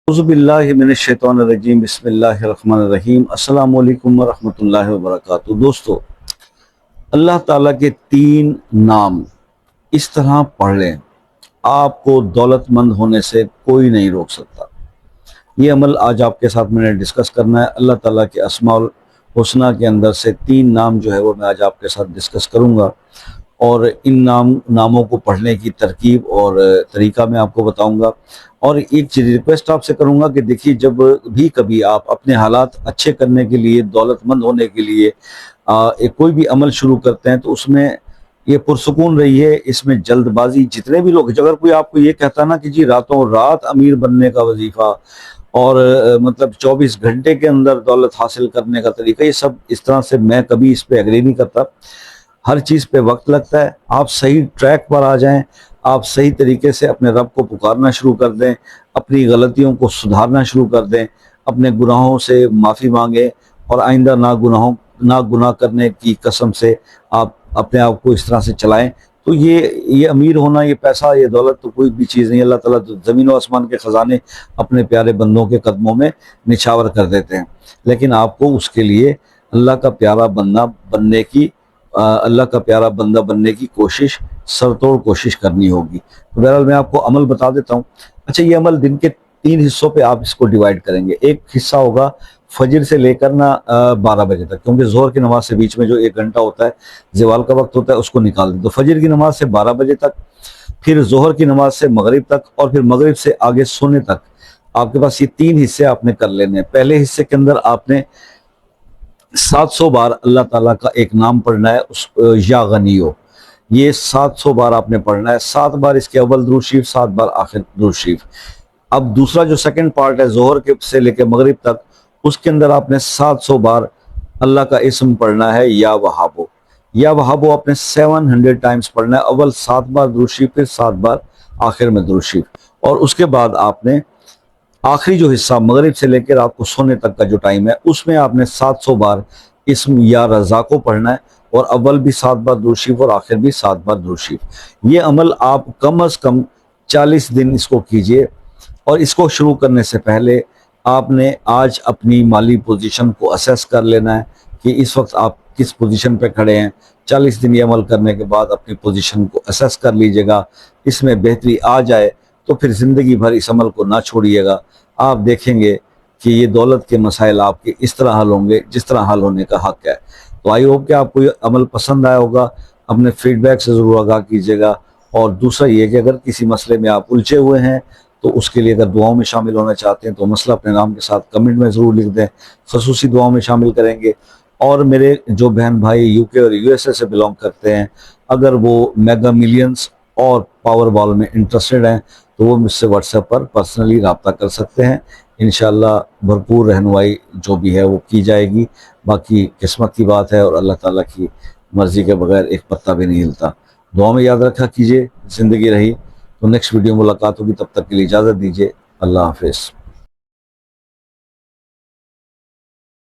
اعوذ من الشیطان الرجیم بسم اللہ الرحمن الرحیم السلام علیکم ورحمۃ اللہ وبرکاتہ۔ دوستو، اللہ تعالیٰ کے 3 نام اس طرح پڑھ لیں، آپ کو دولت مند ہونے سے کوئی نہیں روک سکتا۔ یہ عمل آج آپ کے ساتھ میں نے ڈسکس کرنا ہے۔ اللہ تعالیٰ کے اسماء الحسنیٰ کے اندر سے 3 نام جو ہے وہ میں آج آپ کے ساتھ ڈسکس کروں گا، اور ان ناموں کو پڑھنے کی ترکیب اور طریقہ میں آپ کو بتاؤں گا۔ اور ایک چیز ریکویسٹ آپ سے کروں گا کہ دیکھیے، جب بھی کبھی آپ اپنے حالات اچھے کرنے کے لیے، دولت مند ہونے کے لیے کوئی بھی عمل شروع کرتے ہیں تو اس میں یہ پرسکون رہیے، اس میں جلد بازی جتنے بھی لوگ، اگر کوئی آپ کو یہ کہتا نا کہ جی راتوں رات امیر بننے کا وظیفہ اور مطلب 24 گھنٹے کے اندر دولت حاصل کرنے کا طریقہ، یہ سب اس طرح سے میں کبھی اس پہ ایگری نہیں کرتا۔ ہر چیز پہ وقت لگتا ہے۔ آپ صحیح ٹریک پر آ جائیں، آپ صحیح طریقے سے اپنے رب کو پکارنا شروع کر دیں، اپنی غلطیوں کو سدھارنا شروع کر دیں، اپنے گناہوں سے معافی مانگیں، اور آئندہ نہ گناہ کرنے کی قسم سے آپ اپنے آپ کو اس طرح سے چلائیں، تو یہ امیر ہونا، یہ پیسہ، یہ دولت تو کوئی بھی چیز نہیں۔ اللہ تعالیٰ تو زمین و آسمان کے خزانے اپنے پیارے بندوں کے قدموں میں نچھاور کر دیتے ہیں، لیکن آپ کو اس کے لیے اللہ کا پیارا بندہ بننے کی کوشش، سرتوڑ کوشش کرنی ہوگی۔ تو بہرحال میں آپ کو عمل بتا دیتا ہوں۔ اچھا، یہ عمل دن کے 3 حصوں پہ آپ اس کو ڈیوائیڈ کریں گے۔ ایک حصہ ہوگا فجر سے لے کر 12 بجے تک، کیونکہ ظہر کی نماز سے بیچ میں جو 1 گھنٹہ ہوتا ہے، زوال کا وقت ہوتا ہے، اس کو نکال دیں۔ تو فجر کی نماز سے 12 بجے تک، پھر ظہر کی نماز سے مغرب تک، اور پھر مغرب سے آگے سونے تک آپ کے پاس یہ 3 حصے آپ نے کر لینے ہیں۔ پہلے حصے کے اندر آپ نے 700 بار اللہ تعالیٰ کا ایک نام پڑھنا ہے، یا غنیو، یہ 700 بار آپ نے پڑھنا ہے۔ 7 بار اس کے اول درود شریف، 7 بار آخر درود شریف۔ اب دوسرا جو سیکنڈ پارٹ ہے، ظہر کے سے لے کے مغرب تک، اس کے اندر آپ نے 700 بار اللہ کا اسم پڑھنا ہے، یا وہابو۔ یا وہابو آپ نے 700 ٹائمز پڑھنا ہے، اول 7 بار درود شریف، پھر 7 بار آخر میں درود شریف۔ اور اس کے بعد آپ نے آخری جو حصہ مغرب سے لے کے رات کو سونے تک کا جو ٹائم ہے، اس میں آپ نے 700 بار اسم یا رزاق کو پڑھنا ہے، اور اول بھی 7 بار درود شریف اور آخر بھی 7 بار درود شریف۔ یہ عمل آپ کم از کم 40 دن اس کو کیجئے، اور اس کو شروع کرنے سے پہلے آپ نے آج اپنی مالی پوزیشن کو اسیس کر لینا ہے کہ اس وقت آپ کس پوزیشن پہ کھڑے ہیں۔ 40 دن یہ عمل کرنے کے بعد اپنی پوزیشن کو اسیس کر لیجئے گا، اس میں بہتری آ جائے تو پھر زندگی بھر اس عمل کو نہ چھوڑیے گا۔ آپ دیکھیں گے کہ یہ دولت کے مسائل آپ کے اس طرح حل ہوں گے جس طرح حل ہونے کا حق ہے۔ تو آئی ہوپ کہ آپ کو یہ عمل پسند آیا ہوگا۔ اپنے فیڈ بیک سے ضرور آگاہ کیجیے گا، اور دوسرا یہ کہ اگر کسی مسئلے میں آپ الجھے ہوئے ہیں تو اس کے لیے اگر دعاؤں میں شامل ہونا چاہتے ہیں تو مسئلہ اپنے نام کے ساتھ کمنٹ میں ضرور لکھ دیں، خصوصی دعاؤں میں شامل کریں گے۔ اور میرے جو بہن بھائی UK اور USA سے بلانگ کرتے ہیں، اگر وہ میگا ملینز اور پاور بال میں انٹرسٹڈ ہیں تو وہ مجھ سے واٹس ایپ پر پرسنلی رابطہ کر سکتے ہیں۔ انشاءاللہ بھرپور رہنمائی جو بھی ہے وہ کی جائے گی۔ باقی قسمت کی بات ہے، اور اللہ تعالیٰ کی مرضی کے بغیر ایک پتہ بھی نہیں ہلتا۔ دعا میں یاد رکھا کیجئے۔ زندگی رہی تو نیکسٹ ویڈیو ملاقات ہوگی، تب تک کے لیے اجازت دیجئے۔ اللہ حافظ۔